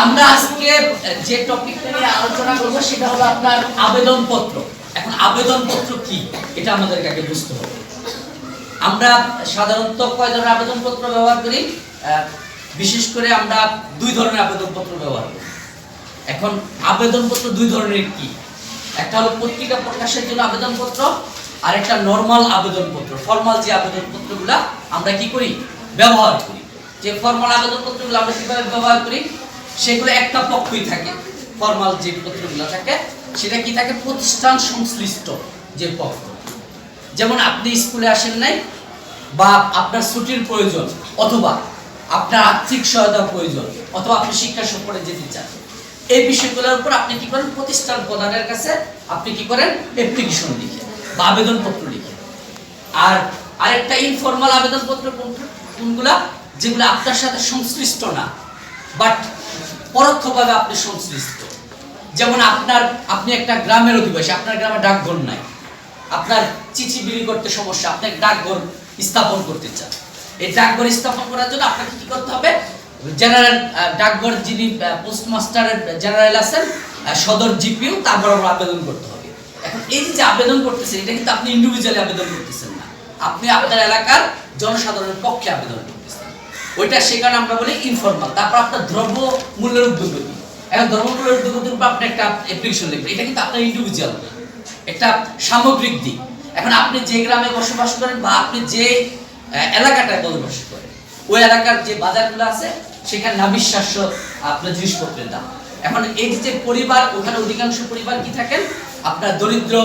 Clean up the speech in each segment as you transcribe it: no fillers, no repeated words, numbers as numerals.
আমরা আজকে যে টপিকটা নিয়ে আলোচনা করব সেটা হলো আপনার আবেদনপত্র। এখন আবেদনপত্র কি এটা আমাদেরকে আগে বুঝতে হবে। আমরা সাধারণত কয় ধরনের আবেদনপত্র ব্যবহার করি? বিশেষ করে আমরা দুই ধরনের আবেদনপত্র ব্যবহার করি। এখন আবেদনপত্র দুই ধরনের কি? একটা হলো পত্রিকা প্রকাশের জন্য আবেদনপত্র, আর একটা নরমাল আবেদনপত্র। ফর্মাল যে আবেদনপত্রগুলো আমরা কি করি? ব্যবহার করি। যে ফর্মাল আবেদনপত্রগুলো আমরা কিভাবে ব্যবহার করি? সেগুলো একটা পক্ষই থাকে। ফর্মাল যে পত্রগুলো থাকে সেটা কি থাকে? প্রতিষ্ঠান সংশ্লিষ্ট যে পক্ষ। যেমন আপনি স্কুলে আসেন নাই, বা আপনার ছুটির প্রয়োজন, অথবা আপনার আর্থিক সহায়তার প্রয়োজন, অথবা আপনি শিক্ষা সফরে যেতে চান, এই বিষয়গুলোর উপর আপনি কি করেন? প্রতিষ্ঠান প্রধানের কাছে আপনি কি করেন? অ্যাপ্লিকেশন লিখে বা আবেদনপত্র লিখে। আর আরেকটা ইনফর্মাল আবেদনপত্র কোনগুলা? যেগুলো আপনার সাথে সংশ্লিষ্ট না, বাট পরোক্ষভাবে আপনি সংশ্লিষ্ট। যেমন আপনি একটা গ্রামের অধিবাসী, আপনার গ্রামে ডাকঘর নাই, আপনার চিঠি বিলি করতে সমস্যা, আপনি ডাকঘর স্থাপন করতে চান। এই ডাকঘর স্থাপন করার জন্য আপনাকে কি করতে হবে? জেনারেল ডাকঘর যিনি পোস্টমাস্টারের জেনারেল আছেন, সদর জিপিও, তার বরাবর আবেদন করতে হবে। এখন এই যে আবেদন করতেছেন, এটা কিন্তু আপনি ইন্ডিভিজুয়ালি আবেদন করতেছেন না, আপনি আপনার এলাকার জনসাধারণের পক্ষে আবেদন করতেছেন। ওইটা সেখানে আমরা বলি ইনফর্মাল। তারপর আপনার দ্রব্য মূল্যের উদ্যোগতি। এখন দ্রব্য মূল্যের উদ্যোগতির উপর আপনি একটা অ্যাপ্লিকেশন লিখবেন। এটা কিন্তু আপনার ইন্ডিভিজুয়াল, একটা সামগ্রিক দিক। এখন আপনি যে গ্রামে বসবাস করেন বা আপনি যে এলাকাটায় বসবাস করেন, ওই এলাকার যে বাজারগুলো আছে সেখানে নাবিশ্বাস্য আপনার জিনিসপত্রের দাম। এখন এই যে পরিবার, ওখানে অধিকাংশ পরিবার কি থাকেন? আপনার দরিদ্র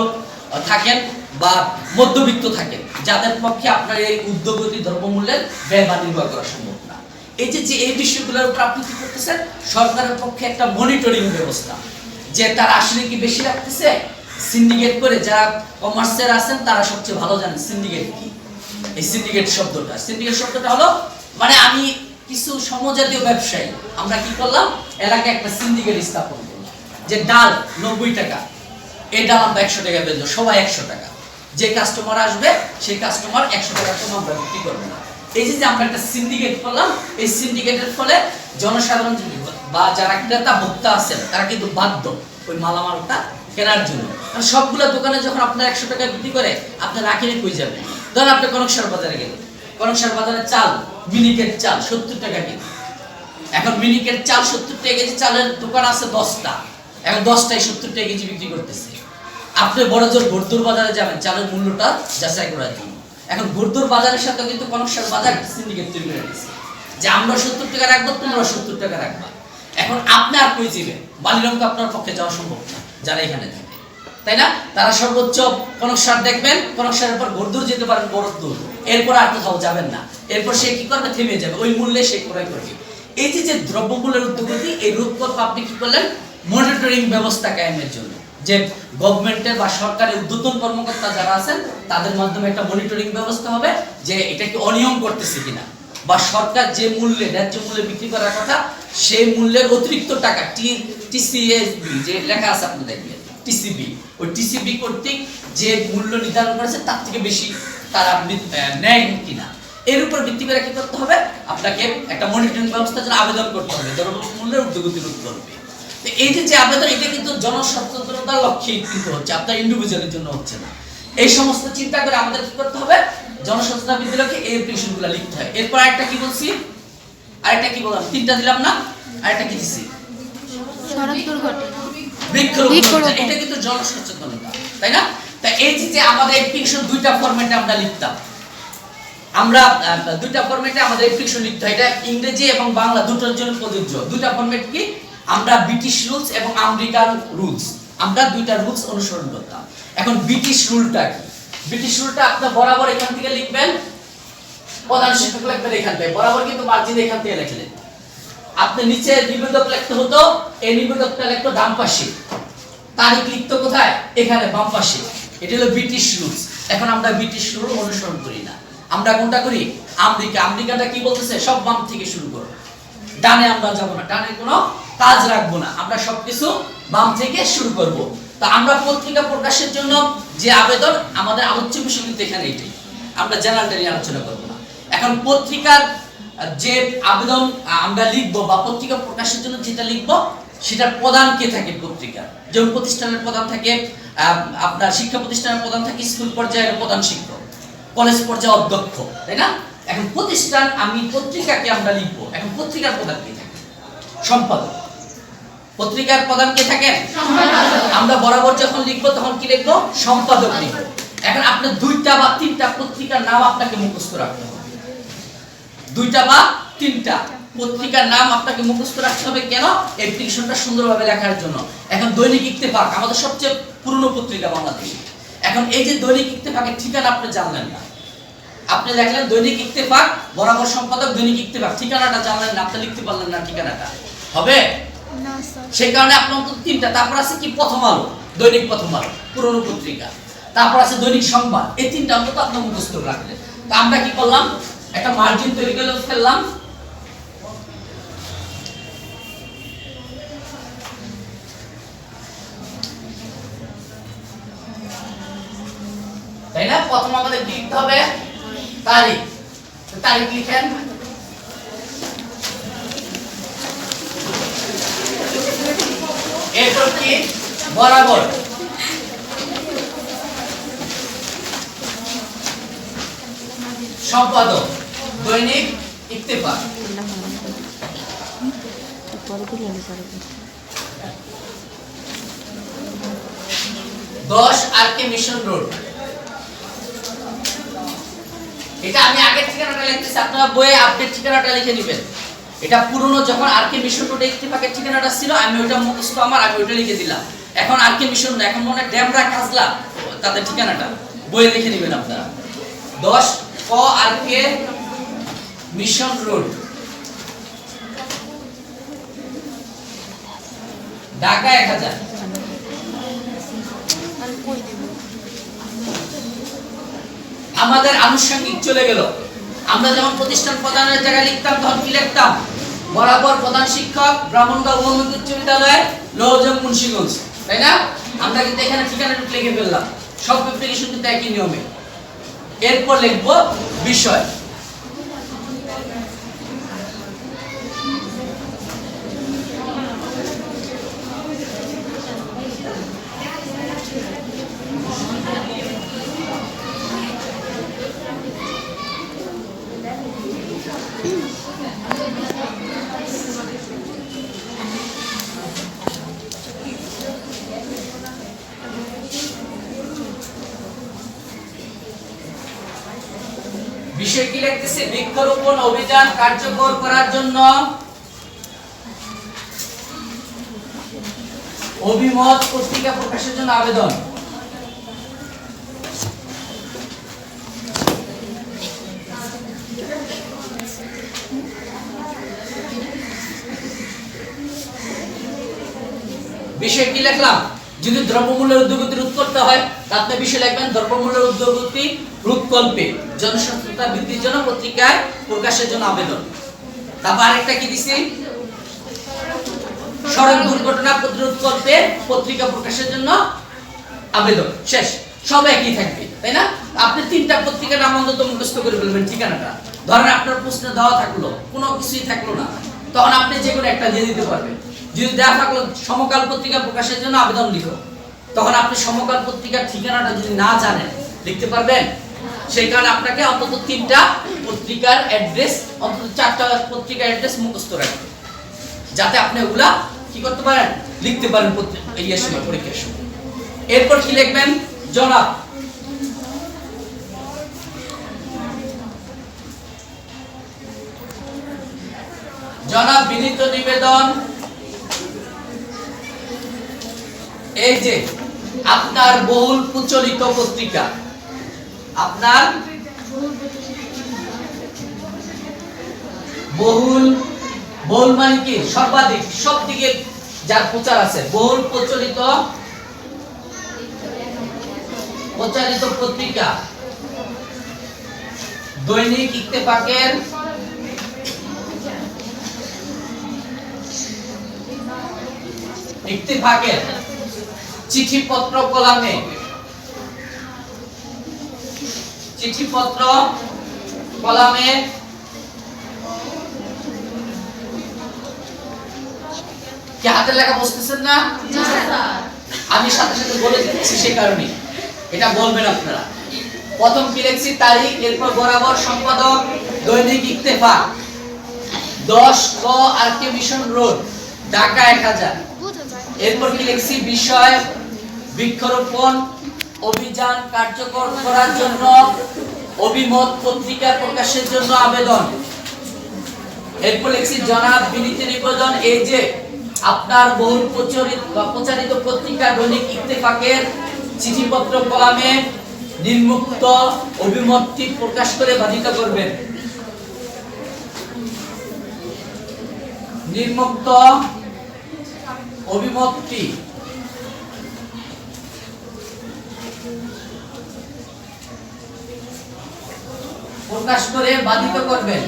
থাকেন বা মধ্যবিত্ত থাকেন, যাদের পক্ষে আপনার এই উদ্যোগতি দ্রব্যমূল্যের ব্যয় বা নির্ভর করা সম্ভব না। এই যে এই বিষয়গুলোর উপর আপনি কি করতেছেন? সরকারের পক্ষে একটা মনিটরিং ব্যবস্থা, যে তারা আসলে কি বেশি রাখতেছে। সিন্ডিকেট করে যারা কমার্সের আছেন তারা সবচেয়ে ভালো জানেন সিন্ডিকেট কি। এই সিন্ডিকেট শব্দটা হলো, মানে আমি কিছু সমজাতীয় ব্যবসায়ী আমরা কি করলাম? এলাকায় একটা সিন্ডিকেট স্থাপন করলাম, যে ডাল 90 টাকা, এই ডাল আমরা 100 টাকা বেচবো, সবাই 100 টাকা। যে কাস্টমার আসবে সেই কাস্টমার 100 টাকা কম আমরা বিক্রি করবো না। এই যে আমরা একটা সিন্ডিকেট করলাম, এই সিন্ডিকেটের ফলে জনসাধারণ বা যারা ক্রেতা ভোক্তা আছেন তারা কিন্তু বাধ্য ওই মালামালটা কেনার জন্য। কারণ সবগুলো দোকানে যখন আপনার 100 টাকা বিক্রি করে, আপনার রাখিনে কই যাবে? ধরুন আপনি কনকশার বাজারে গেলেন, কনকশার বাজারে চাল, মিনিকেট চাল 70 টাকা কেজি। এখন মিনিকেট চাল 70 টাকা কেজি, চালের দোকান আছে 10টা, এখন 10টাই 70 টাকা কেজি বিক্রি করতেছে। আপনি বড় জোর ঘোরদুর বাজারে যাবেন চালের মূল্যটা যাচাই করার জন্য। এখন ঘোরদুর বাজারের সাথে কিন্তু কনকশার বাজার সিন্ডিকেট তৈরি করে দিচ্ছে, যে আমরা 70 টাকা রাখবো, তোমরা 70 টাকা রাখবা। এখন আপনি আর কই যাবেন? বালিরঙ্গ আপনার পক্ষে যাওয়া সম্ভব না, যারা এখানে থাকে, তাই না? তারা সর্বোচ্চ কনকশার দেখবেন, কনকশারের পর ঘোরদুর যেতে পারেন, বড়দুর, এরপর আর কোথাও যাবেন না। এরপর সে কি করবে? থেমে যাবে, ওই মূল্যে সে ক্রয় করবে। এই যে দ্রব্যমূল্যের উদ্যোগতি, এই রূপকল্প আপনি কি করলেন? মনিটরিং ব্যবস্থা কায়েমের জন্য, যে গভর্নমেন্টের বা সরকারের ঊর্ধ্বতন কর্মকর্তা যারা আছেন তাদের মাধ্যমে একটা মনিটরিং ব্যবস্থা হবে, যে এটা কি অনিয়ম করতেছে কিনা, বা সরকার যে মূল্যে ন্যায্য মূল্যে বিক্রি করার কথা সেই মূল্যের অতিরিক্ত টাকা টিসিএসবি যে লেখা আছে আপনি দেখবেন, টিসিবি, ওই টিসিবি কর্তৃক যে মূল্য নির্ধারণ করেছে তার থেকে বেশি তারা নেয় কিনা, এর উপর ভিত্তি করে কি করতে হবে? আপনাকে একটা মনিটরিং ব্যবস্থার জন্য আবেদন করতে হবে দ্রব্যমূল্যের উদ্যোগতি রোধ করবে। এই যে আবেদন, এটা কিন্তু জনসচেতনতার লক্ষ্যে কিন্তু হচ্ছে, আপনার ইন্ডিভিজুয়ালের জন্য হচ্ছে না। এই সমস্ত চিন্তা করে আমাদের কি করতে হবে? জনসচেতনতা বৃদ্ধির লক্ষ্যে এই অ্যাপ্লিকেশনগুলো লিখতে হয়। এরপর আরেকটা কি বলছি? আরেকটা কি বললাম? 3টা দিলাম না? আরেকটা কি দিছি? সড়ক দুর্ঘটনা, বৃক্ষরোপণ। এটা কিন্তু জনসচেতনতা, তাই না? তাই এই যে আমাদের অ্যাপ্লিকেশন দুইটা ফরম্যাটে আমরা লিখতাম, আমরা দুইটা ফরম্যাটে আমাদের অ্যাপ্লিকেশন লিখতে হয়। এটা ইংরেজি এবং বাংলা দুটোর জন্য প্রযোজ্য। দুইটা ফরম্যাট কি? আমরা ব্রিটিশ রুলস এবং আমেরিকান রুলস, আমরা দুইটা রুলস অনুসরণ করতাম। এখন ব্রিটিশ রুলটা কি? ব্রিটিশ রুলটা আপনি বরাবর এখান থেকে লিখবেন, প্রধান শিক্ষক লিখবেন এখান থেকে, বরাবর কিন্তু মার্জিন এখান থেকে লিখলেন। আপনি নিচে নিবেদক লিখতে হতো, এই নিবেদকটা লিখতো ডান পাশে, তারিখ লিখতো কোথায়? এখানে বাম পাশে। এটা হলো ব্রিটিশ রুলস। এখন আমরা ব্রিটিশ রুল অনুসরণ করি না, আমরা কোনটা করি? আমেরিকাটা কি বলতেছে? সব বাম থেকে শুরু করো, ডানে আমরা যাব না, ডানে কোনো কাজ রাখবো না, আমরা সবকিছু বাম থেকে শুরু করব। তা আমরা পত্রিকা প্রকাশের জন্য যে আবেদন, আমাদের আলোচ্য বিষয় কিন্তু এখানে এটাই, আমরা জেনারেলটা নিয়ে আলোচনা করব না। এখন পত্রিকার যে আবেদন আমরা লিখবো বা পত্রিকা প্রকাশের জন্য যেটা লিখবো সেটার প্রধান কে থাকে পত্রিকা। যেমন প্রতিষ্ঠানের প্রধান থাকে আপনার শিক্ষা প্রতিষ্ঠানের প্রধান থাকে স্কুল পর্যায়ের প্রধান শিক্ষক, কলেজ পর্যায়ে অধ্যক্ষ, তাই না? এখন প্রতিষ্ঠান আমি পত্রিকাকে আমরা লিখবো, এখন পত্রিকার প্রধান কে থাকে? সম্পাদক। পত্রিকার প্রধান কে থাকেন? আমরা বরাবর যখন লিখবো তখন কি লিখবো? সম্পাদক লিখবো। এখন আপনার 2টা বা 3টা পত্রিকার নাম আপনাকে মুখস্থ রাখতে হবে। 2টা বা 3টা পত্রিকার নাম আপনাকে মুখস্থ রাখতে হবে। কেন? অ্যাপ্লিকেশনটা সুন্দরভাবে লেখার জন্য। এখন দৈনিক ইত্তেফাক আমাদের সবচেয়ে পুরনো পত্রিকা বাংলাদেশে। এখন এই যে দৈনিক ইত্তেফাকের ঠিকানা আপনি জানলেন না, আপনি লিখলেন দৈনিক ইত্তেফাক বরাবর সম্পাদক দৈনিক ইত্তেফাক, ঠিকানাটা জানলেন না, আপনি লিখতে পারলেন না ঠিকানাটা, হবে না স্যার। সেই কারণে আপনার অন্তত 3টা। তারপর আছে কি? প্রথম আলো, দৈনিক প্রথম আলো পুরনো পত্রিকা। তারপর আছে দৈনিক সংবাদ। এই 3টা অন্তত আপনি মুখস্থ রাখলেন। তো আমরা কি করলাম? একটা মার্জিন তৈরি করে ফেললাম। তাই না? প্রথম আমাদের কি লিখতে হবে? তারিখ। তারিখ লিখেন। এরপর কি? বরাবর। সম্পাদক দৈনিক ইত্তেফাক। 10 আর.কে. Mission road. এটা আমি আগের ঠিকানাটা লিখতেছি, আপনারা বইয়ে আপডেট ঠিকানাটা লিখে দিবেন। এটা পুরনো যখন আর.কে. মিশন রোডে ইত্তেফাকের ঠিকানাটা ছিল, আমি ওটা মুখস্থ আমি ওটা লিখে দিলাম। এখন আর.কে. মিশন রোড, এখন মনে ড্যামরা কাজলা তাদের ঠিকানাটা বইয়ে লিখে দিবেন আপনারা। 10 ক আর.কে. Mission road, Dhaka 1000। আমাদের আনুষঙ্গিক চলে গেল। আমরা যেমন প্রতিষ্ঠান প্রধানের জায়গায় লিখতাম তখন কি লিখতাম? বরাবর প্রধান শিক্ষক ব্রাহ্মণবাড়িয়া বহুমুখী উচ্চ বিদ্যালয় লৌহজং মুন্সিগঞ্জ, তাই না? আমরা কিন্তু এখানে ঠিকানাটা লিখে ফেললাম। সব অ্যাপ্লিকেশন কিন্তু একই নিয়মে। এরপর লিখব বিষয়। বিষয় কি লিখতেছে? বৃক্ষরোপণ অভিযান কার্যকর করার জন্য অভিমত পত্রিকা প্রকাশের জন্য আবেদন। বিষয় কি লিখলাম? যদি দ্রব্যমূল্যের ঊর্ধ্বগতি রোধ করতে হয় তাতে বিষয় লিখবেন দ্রব্যমূল্যের ঊর্ধ্বগতি রোধকল্পে জনসচেতনতা বৃদ্ধির জন্য পত্রিকায় প্রকাশের জন্য আবেদন। তারপর আরেকটা কি দিছি? সড়ক দুর্ঘটনা প্রতিরোধকল্পে পত্রিকা প্রকাশের জন্য আবেদন। শেষ। সব একই থাকবে, তাই না? আপনি 3টা পত্রিকার নাম অন্তত মুখস্থ করে ফেলবেন ঠিকানাটা। ধরেন আপনার প্রশ্ন দেওয়া থাকলো, কোনো কিছুই থাকলো না, তখন আপনি যে কোনো একটা দিয়ে দিতে পারবেন। যদি দেওয়া থাকলো সমকাল পত্রিকা প্রকাশের জন্য আবেদন লিখো, তখন আপনি সমকাল পত্রিকার ঠিকানাটা যদি না জানেন লিখতে পারবেন। সেই কারণে আপনাকে অন্তত 3টা পত্রিকার অ্যাড্রেস, অন্তত 4টা পত্রিকার অ্যাড্রেস মুখস্থ রাখবেন, যাতে আপনি ওগুলা কি করতে পারেন? লিখতে পারেন এই সময়, পরীক্ষার সময়। এরপর কি লিখবেন? জনাব। জনাব বিনীত নিবেদন, এই যে আপনার বহুল প্রচলিত পত্রিকা, আপনার বহুল মানে কি? সর্বাধিক, সব দিকে যার প্রচার আছে, বহুল প্রচলিত পত্রিকা দৈনিক ইত্তেফাকের চিঠিপত্র কলামে, চিঠিপত্র কলামে কি হাতের লেখা বুঝতেছেন না? আমি সাথে সাথে বলে দিচ্ছি সে কারণে এটা বলবেন আপনারা। প্রথম কি লিখছি? তারিখ, এরপর বরাবর, সম্পাদক দৈনিক ইত্তেফাক 10 ক আর কে মিশন রোড, ঢাকা 1000। এরপর কি লিখছি? বিষয় বৃক্ষরোপণ অভিযান কার্যকর করার জন্য অভিমত পত্রিকা প্রকাশের জন্য আবেদন। এরপর লিখছি জনাব বিনীত নিবেদন, এই যে আপনার বহুল প্রচারিত পত্রিকা দৈনিক ইত্তেফাকের চিঠিপত্র কলামে নিম্নোক্ত অভিমতটি প্রকাশ করে বাধিত করবেন। নিম্নোক্ত অভিমতটি প্রকাশ করে বাধিত করবেন।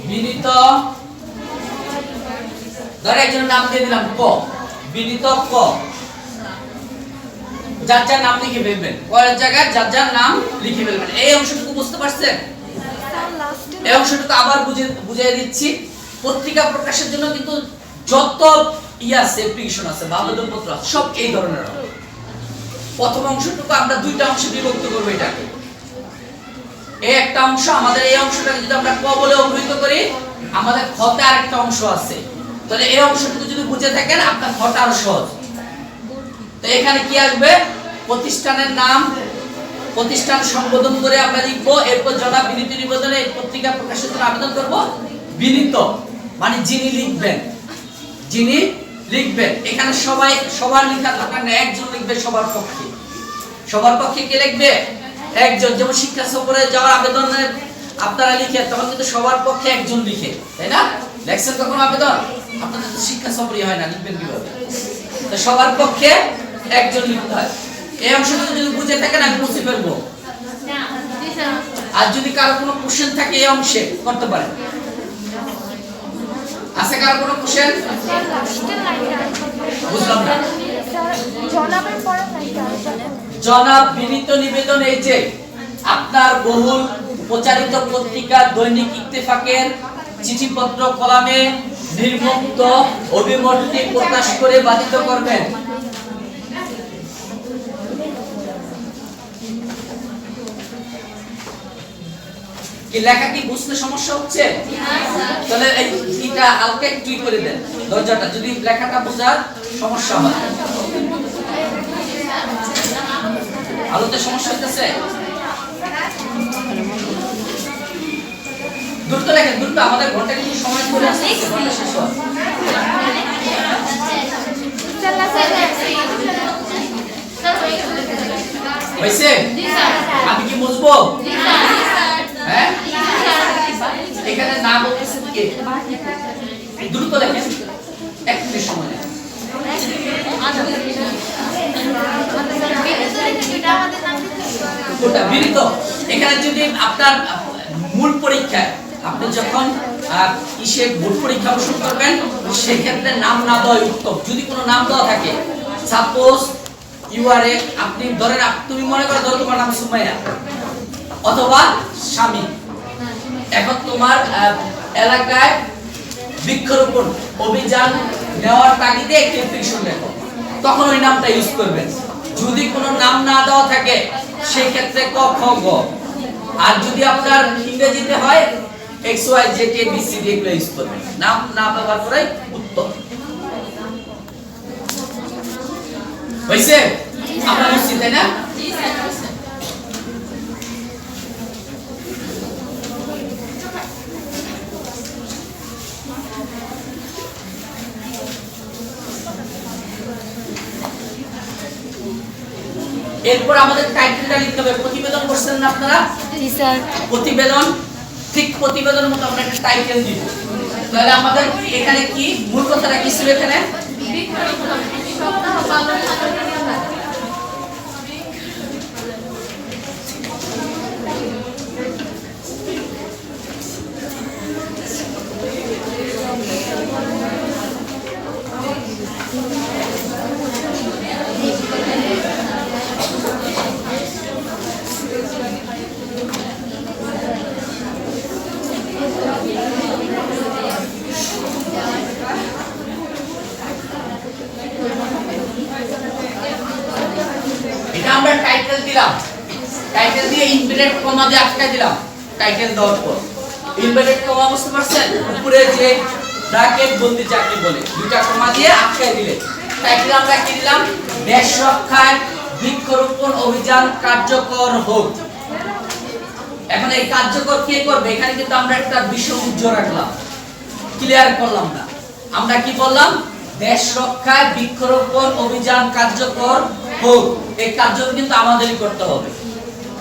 বিনীত, ধরে একজনের নাম দিয়ে দিলাম ক, বিনীত ক, যার যার নাম লিখে ফেলবেন। কয়ের জায়গায় যার যার নাম লিখে ফেলবেন। এই অংশটুকু বুঝতে পারছেন? এই অংশটুকু আবার বুঝিয়ে দিচ্ছি। পত্রিকা প্রকাশের জন্য কিন্তু যত আছে অ্যাপ্লিকেশন আছে বা আবেদনপত্র আছে সব এই ধরনের হবে। প্রথম অংশটুকু আমরা দুইটা অংশে বিভক্ত করব। এটাকে এই একটা অংশ, আমাদের এই অংশটাকে যদি আমরা ক বলে অভিহিত করি, আমাদের খতে আরেকটা অংশ আছে। তাহলে এই অংশটুকু যদি বুঝে থাকেন আপনার খটা আরো সহজ। তো এখানে কি আসবে? প্রতিষ্ঠানের নাম, প্রতিষ্ঠান সম্বোধন করে আমরা লিখবো। এরপর জনাব বিনীত নিবেদনে এই পত্রিকা প্রকাশের জন্য আবেদন করব। বিনীত মানে যিনি লিখবেন, যিনি লিখবেন। এখানে সবাই সবার লেখা দরকার না, একজন লিখবে সবার পক্ষে। সবার পক্ষে কে লিখবে? একজন। যেমন শিক্ষা সফরে যাওয়ার আবেদনে আপনারা লিখেন, তখন কিন্তু সবার পক্ষে একজন লিখে, তাই না? লেখছেন কখনো আবেদন? আপনাদের তো শিক্ষা সফরই হয় না, লিখবেন কিভাবে? তো সবার পক্ষে একজন লিখতে হয়। এই অংশটুকু যদি বুঝে থাকেন আমি মুছে ফেলবো। আর যদি কারো কোনো কোশ্চেন থাকে এই অংশে করতে পারেন। আছে কারো কোনো কোশ্চেন? বুঝলাম না। জনাব বিনীত নিবেদন, এই যে আপনার বহুল প্রচারিত পত্রিকা দৈনিক ইত্তেফাকের চিঠিপত্র কলামে নিম্নোক্ত অভিমতটি প্রকাশ করে বাধিত করবেন। কি লেখা কি বুঝতে সমস্যা হচ্ছে? তাহলে এইটা হালকা একটু করে দেন দরজাটা, যদি লেখাটা বোঝার সমস্যা হয়। আলোতে সমস্যা হইতেছে? দ্রুত লেখেন, দ্রুত, আমাদের ঘন্টা কিন্তু সময় চলে আসছে, ঘন্টা শেষ হয়। হইছে? আমি কি বুঝবো? হ্যাঁ, এখানে না বলতেছেন কে? দ্রুত লেখেন, এক মিনিট সময় নেন। ওটা বিনীত। এখানে যদি আপনার মূল পরীক্ষায় আপনি যখন ইসে বোর্ড পরীক্ষা বসন করবেন, সেক্ষেত্রে নাম না দেওয়া উত্তম। যদি কোনো নাম দেওয়া থাকে, সাপোজ ইউ আর এ, আপনি ধরেন তুমি মনে করো ধরো তোমার নাম সুমাইয়া অথবা স্বামী, এখন তোমার এলাকায় বৃক্ষরোপণ অভিযান নেওয়ার তাগিদে একটি অ্যাপ্লিকেশন লেখো, তখন ওই নামটা ইউজ করবেন। যদি কোনো নাম না দেওয়া থাকে সেই ক্ষেত্রে ক খ গ। আর যদি আপনার ইংরেজিতে হয় x Y Z A B C D এগুলো ইউজ করবেন। নাম না ব্যবহার করে উত্তর। হইছে? আমরা বুঝছি তাই না? এরপর আমাদের টাইটেলটা লিখতে হবে। প্রতিবেদন করছেন না আপনারা? জি স্যার। প্রতিবেদন, ঠিক প্রতিবেদনের মতো আমরা একটা টাইটেল দিব। তাহলে আমাদের এখানে কি মূল কথাটা কি ছিল? এখানে টাইটেল দিলাম, টাইটেল দিয়ে ইনভার্টেড কমা দিয়ে আটকাই দিলাম। টাইটেল দেওয়ার পর ইনভার্টেড কমা বুঝতে পারছেন, উপরে যে ব্র্যাকেট বন্দি যাকে বলে দুইটা কমা দিয়ে আটকাই দিলে টাইটেল আমরা কি দিলাম, দেশ রক্ষায় বৃক্ষরোপণ অভিযান কার্যকর হোক। এখন এই কার্যকর কে করবে, এখানে কিন্তু আমরা একটা বিষয় উজ্জ্বল রাখলাম, ক্লিয়ার করলাম না। আমরা কি বললাম, দেশ রক্ষায় বৃক্ষরোপণ অভিযান কার্যকর হোক, এই কার্যক্রম কিন্তু আমাদেরই করতে হবে,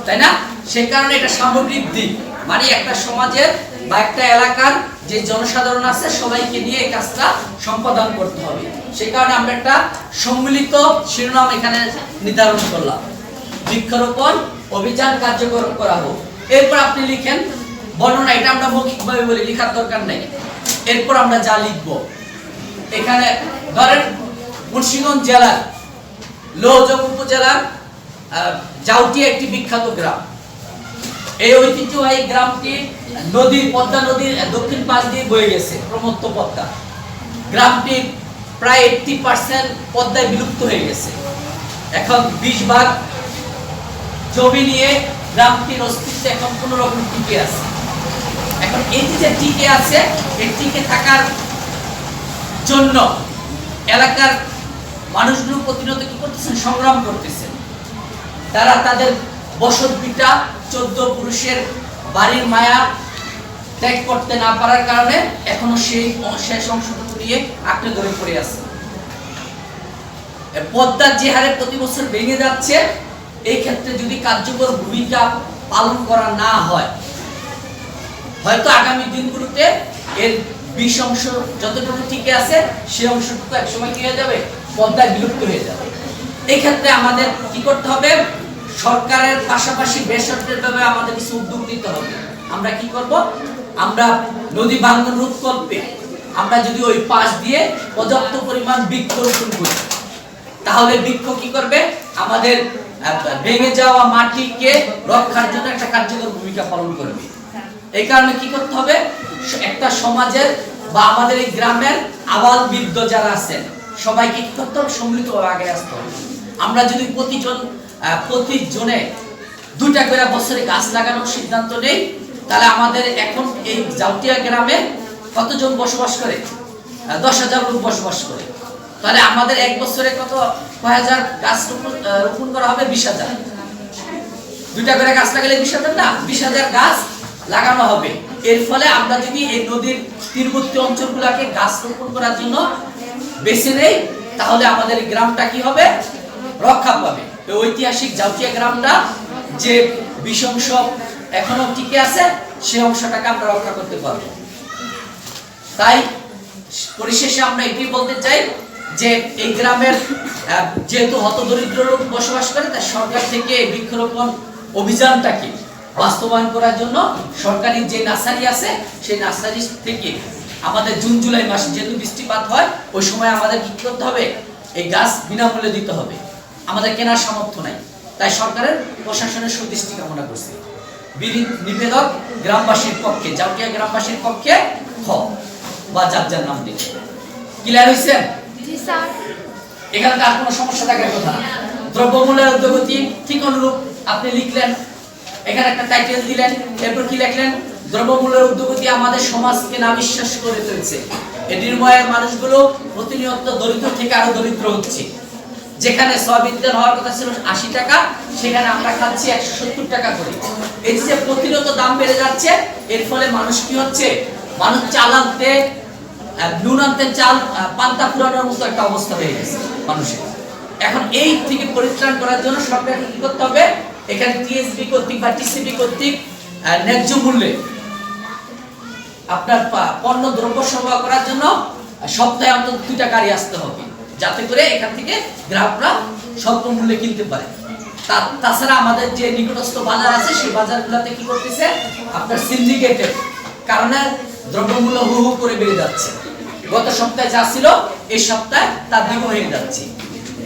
তাই না? সেই কারণে এটা সামগ্রিক দিক, মানে একটা সমাজের বা একটা এলাকার যে জনসাধারণ আছে সবাইকে নিয়ে এই কাজটা সম্পাদন করতে হবে। সেই কারণে আমরা একটা সম্মিলিত শিরোনাম এখানে নির্ধারণ করলাম, বৃক্ষরোপণ অভিযান কার্যকর করা হোক। এরপর আপনি লিখেন বর্ণনা, এটা আমরা মৌখিকভাবে বলি, লেখার দরকার নেই। এরপর আমরা যা লিখব, এখানে ধরেন মুন্সিগঞ্জ জেলার লোহজং উপজেলার জাউটিয়া একটি বিখ্যাত গ্রাম। এই ঐতিহ্যবাহী গ্রামটি পদ্মা নদীর দক্ষিণ পাশ দিয়ে বয়ে গেছে প্রমত্ত পদ্মা। গ্রামটি প্রায় 80% পদ্মায় বিলুপ্ত হয়ে গেছে। এখন 20 ভাগ জমি নিয়ে গ্রামটির অস্তিত্ব এখন কোন রকম টিকে আছে। এখন এই যে টিকে আছে, এই টিকে থাকার জন্য এলাকার মানুষগুলো প্রতিনিয়ত কি করতেছেন, সংগ্রাম করতেছেন। তারা তাদের বসত ভিটা 14 পুরুষের বাড়ির মায়া ত্যাগ করতে না পারার কারণে এখনো সেই শেষ অংশটুকু নিয়ে আঁকড়ে ধরে পড়ে আছে। পদ্মার যে হারে প্রতি বছর ভেঙে যাচ্ছে, এই ক্ষেত্রে যদি কার্যকর ভূমিকা পালন করা না হয়, হয়তো আগামী দিনগুলোতে এর 20 অংশ যতটুকু টিকে আছে সেই অংশটুকু একসময় কি হয়ে যাবে, পদ্মায় বিলুপ্ত হয়ে যাবে। এই ক্ষেত্রে আমাদের কি করতে হবে, সরকারের পাশাপাশি বেসরকারিভাবে আমাদের কিছু উদ্যোগ নিতে হবে। আমরা কি করব, আমরা নদী ভাঙন রোধকল্পে আমরা যদি ওই পাশ দিয়ে পর্যাপ্ত পরিমাণ বৃক্ষরোপণ করি, তাহলে বৃক্ষ কি করবে, আমাদের ভেঙে যাওয়া মাটিকে রক্ষার জন্য একটা কার্যকর ভূমিকা পালন করবে। এই কারণে কি করতে হবে, একটা সমাজের বা আমাদের এই গ্রামের আবাল বৃদ্ধ যারা আছেন সবাইকে কি করতে হবে, সম্মিলিতভাবে আগে আসতে হবে। আমরা যদি প্রতিজনে 2টা করে বছরে গাছ লাগানোর সিদ্ধান্ত নেই, তাহলে আমাদের এখন এই জাউটিয়া গ্রামে কতজন বসবাস করে, 10,000 লোক বসবাস করে। তাহলে আমাদের এক বছরে কয় হাজার গাছ রোপণ করা হবে, 20,000। 2টা করে গাছ লাগালে 20,000 না, 20,000 গাছ লাগানো হবে। এর ফলে আমরা যদি এই নদীর তীরবর্তী অঞ্চলগুলোকে গাছ রোপণ করার জন্য বেছে নেই, তাহলে আমাদের গ্রামটা কি হবে, রক্ষা পাবে। এই ঐতিহাসিক জাউটিয়া গ্রামটা যে 20 অংশ এখনো টিকে আছে, সেই অংশটাকে আমরা রক্ষা করতে পারবো। তাই পরিশেষে আমরা এটাই বলতে চাই যে এই গ্রামের যেহেতু হতদরিদ্র লোক বসবাস করে, তাই সরকার থেকে এই বৃক্ষরোপণ অভিযানটাকে বাস্তবায়ন করার জন্য সরকারি যে নার্সারি আছে সেই নার্সারি থেকে আমাদের জুন জুলাই মাসে যেহেতু বৃষ্টিপাত হয়, ওই সময় আমাদের কি করতে হবে, এই গাছ বিনামূল্যে দিতে হবে। আমাদের কেনার সামর্থ্য নাই, তাই সরকারের প্রশাসনের সুদৃষ্টি কামনা করছে। নিবেদক গ্রামবাসীর পক্ষে, জাউটিয়া গ্রামবাসীর পক্ষে খ বা যার নাম দিন। ক্লিয়ার হইছেন? এখানে তার কোনো সমস্যা থাকার কথা না। দ্রব্যমূল্যের ঊর্ধ্বগতি ঠিক অনুরূপ আপনি লিখলেন, এখানে একটা টাইটেল দিলেন, এরপর কি লিখলেন, দ্রব্যমূল্যের ঊর্ধ্বগতি আমাদের সমাজকে নাবিশ্বাস করে তুলছে। এই নির্ময়ের মানুষগুলো প্রতিনিয়ত দরিদ্র থেকে আরো দরিদ্র হচ্ছে। যেখানে সয়াবিন তেল হওয়ার কথা ছিল 80 টাকা, সেখানে আমরা খাচ্ছি 170 টাকা করে। এই যে প্রতিনিয়ত দাম বেড়ে যাচ্ছে, এর ফলে মানুষ কি হচ্ছে, মানুষ চাল আনতে, নুন আনতে চাল পান্তা পুরানোর মতো একটা অবস্থা হয়ে গেছে মানুষের। এখন এই থেকে পরিত্রাণ করার জন্য সরকারকে কি করতে হবে, এখানে টিএসবি কর্তৃক বা টিসিবি কর্তৃক ন্যায্য মূল্যে আপনার পণ্য দ্রব্য সরবরাহ করার জন্য সপ্তাহে অন্তত 2টা গাড়ি আসতে হবে, যাতে করে এখান থেকে গ্রাহকরা স্বল্প মূল্যে কিনতে পারে। তাছাড়া আমাদের যে নিকটস্থ বাজার আছে সেই বাজারগুলোতে কি করতেছে, আপনার সিন্ডিকেটের কারণে দ্রব্যমূল্য হু হু করে বেড়ে যাচ্ছে। গত সপ্তাহে যা ছিল এই সপ্তাহে তার দ্বিগুণ হয়ে যাচ্ছে।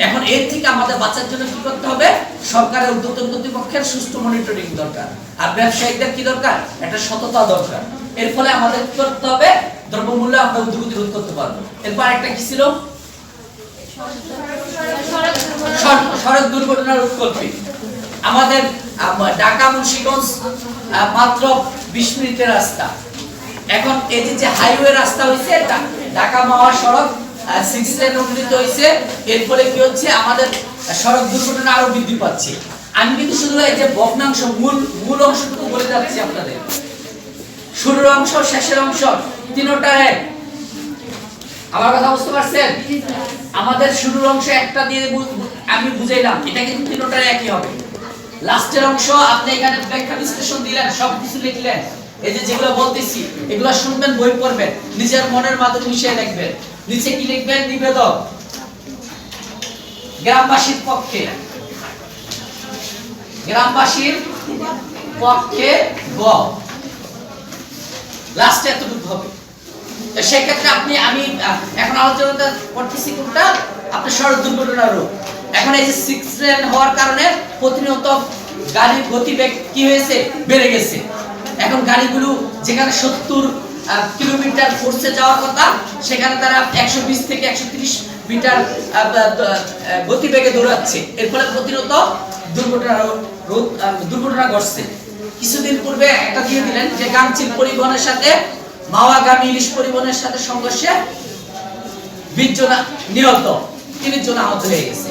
এখন এর থেকে আমাদের বাঁচার জন্য কি করতে হবে, সরকারের ঊর্ধ্বতন কর্তৃপক্ষের সুষ্ঠু মনিটরিং দরকার, আর ব্যবসায়ীদের কি দরকার, একটা সততা দরকার। এর ফলে আমাদের কি করতে হবে, দ্রব্যমূল্য আমরা ঊর্ধ্বগতি রোধ করতে পারবো। এরপর একটা কি ছিল, সড়ক দুর্ঘটনা রোধ করবে। আমাদের ঢাকা মুন্সিগঞ্জ মাত্র 20 মিনিটের রাস্তা। এখন এই যে হাইওয়ে রাস্তা হয়েছে, ঢাকা মহাসড়ক 6 লেন উন্নীত হয়েছে, এর ফলে কি হচ্ছে আমাদের সড়ক দুর্ঘটনা আরো বৃদ্ধি পাচ্ছে। আমি কিন্তু শুধু এই যে ভগ্নাংশ মূল অংশটুকু বলে যাচ্ছি আপনাদের। শুরুর অংশ শেষের অংশ তিনটা এক। আমার কথা বুঝতে পারছেন? আমাদের শুরুর অংশ একটা দিয়ে আমি বুঝাইলাম, এটা কিন্তু তিনটা একই হবে। লাস্টের অংশ আপনি এখানে ব্যাখ্যা বিশ্লেষণ দিলেন, সব কিছু লিখলেন, এই যে যেগুলো বলতেছি এগুলো শুনবেন, বই পড়বেন, নিজের মনের মাধ্যমে মিশিয়ে লিখবেন। নিচে কি লিখবেন? নিবেদক গ্রামবাসীর পক্ষে, গ্রামবাসীর পক্ষে গ, লাস্টে এতটুকু হবে। তো সেক্ষেত্রে আমি এখন আলোচনা করতেছি কোনটা, আপনার সড়ক দুর্ঘটনা রোধ। এখন এই যে 6 লেন হওয়ার কারণে প্রতিনিয়ত গাড়ির গতিবেগ কি হয়েছে? বেড়ে গেছে। এখন গাড়িগুলো যেখানে 70 কিলোমিটার ফোর্সে যাওয়ার কথা, সেখানে তারা 120 থেকে 130 মিটার গতিবেগে দৌড়াচ্ছে। এর ফলে প্রতিনিয়ত দুর্ঘটনা ঘটছে। কিছুদিন পূর্বে একটা দিয়ে দিলেন যে গাংচিল পরিবহনের সাথে মাওয়াগামী ইলিশ পরিবহনের সাথে সংঘর্ষে 20 জন নিহত, 30 জন আহত হয়ে গেছে।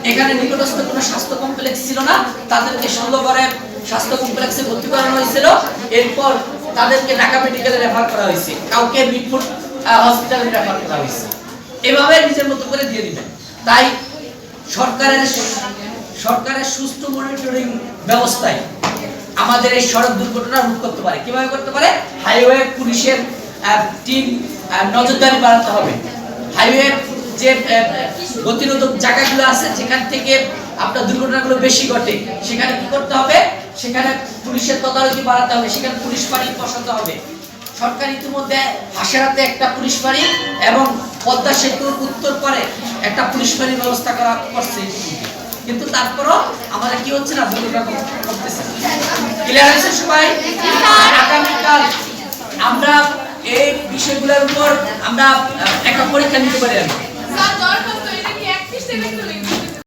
এখানে নিকটস্থ কোনো স্বাস্থ্য কমপ্লেক্স ছিল না, তাদেরকে ষোলগড়ের স্বাস্থ্য কমপ্লেক্সে ভর্তি করানো হয়েছিল। এরপর তাদেরকে ঢাকা মেডিকেলে রেফার করা হয়েছে, কাউকে মিটফুট হসপিটালে রেফার করা হয়েছে। এভাবে নিজের মতো করে দিয়ে দিবেন। তাই সরকারের সুষ্ঠু মনিটরিং ব্যবস্থায় আমাদের এই সড়ক দুর্ঘটনা রোধ করতে পারে। কিভাবে করতে পারে? হাইওয়ে পুলিশের টিম নজরদারি বাড়াতে হবে। হাইওয়ে যে গতিরোধক জায়গাগুলো আছে, যেখান থেকে আপনার দুর্ঘটনাগুলো বেশি ঘটে, সেখানে কি করতে হবে? সেখানে পুলিশের তদারকি বাড়াতে হবে, সেখানে পুলিশ ফাঁড়ি বসাতে হবে। সরকার ইতিমধ্যে হাসেরাতে একটা পুলিশ ফাঁড়ি এবং পদ্মা সেতুর উত্তর পারে একটা পুলিশ ফাঁড়ির ব্যবস্থা করা করছে, কিন্তু তারপরও আমাদের কি হচ্ছে না, দুর্ঘটনা ঘটতেছে। ক্লিয়ার আছে সবাই? আগামীকাল আমরা এই বিষয়গুলোর উপর আমরা একটা পরীক্ষা নিতে পারি।